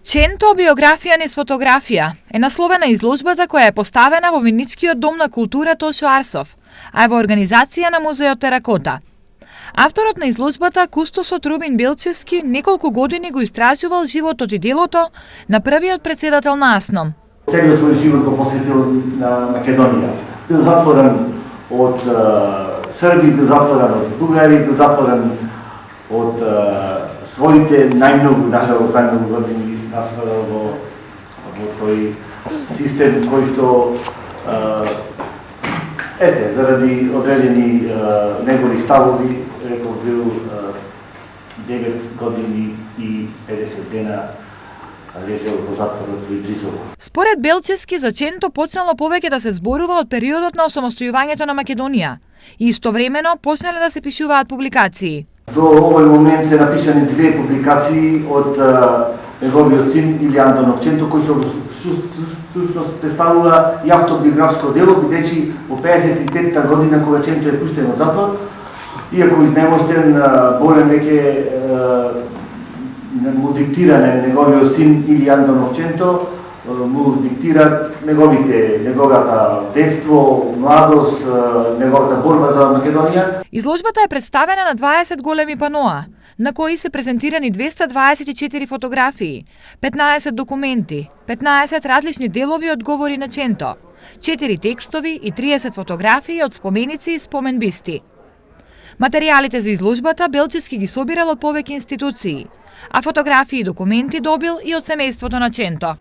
Ченто, биографија низ фотографија е насловена изложбата која е поставена во Виничкиот дом на култура Тошо Арсов, а е во организација на Музеот Теракота. Авторот на изложбата, кустосот Рубин Белчевски, неколку години го истражувал животот и делото на првиот председател на АСНОМ. Целиот свој живот го посветил на Македонија. Бил затворен од Срби, бил затворен од Бугари, бил затворен од своите најмногу, нажалост, најмногу години насварал во тој систем кој што заради одредени негови ставови, реков, бил 9 години и 50 дена лежел во затворот во Идрисово. Според Белчевски, за Ченто почнало повеќе да се зборува од периодот на осамостојувањето на Македонија и истовремено почнале да се пишуваат публикации. До овој момент се напишани 2 публикации од неговиот син Илија Антонов Ченто, кој што всушност представува и автобиографско дело, бидејќи во 55-та година кога Ченто е пуштен од затвор, иако изнемоштен, болен веќе му диктира неговиот син Илија Антонов Ченто, му диктира неговата детство, младост, неговата борба за Македонија. Изложбата е представена на 20 големи паноа, на кои се презентирани 224 фотографии, 15 документи, 15 различни делови од говори на Ченто, 4 текстови и 30 фотографии од споменици и споменбисти. Материјалите за изложбата Белчевски ги собирал од повеќе институции, а фотографии и документи добил и од семејството на Ченто.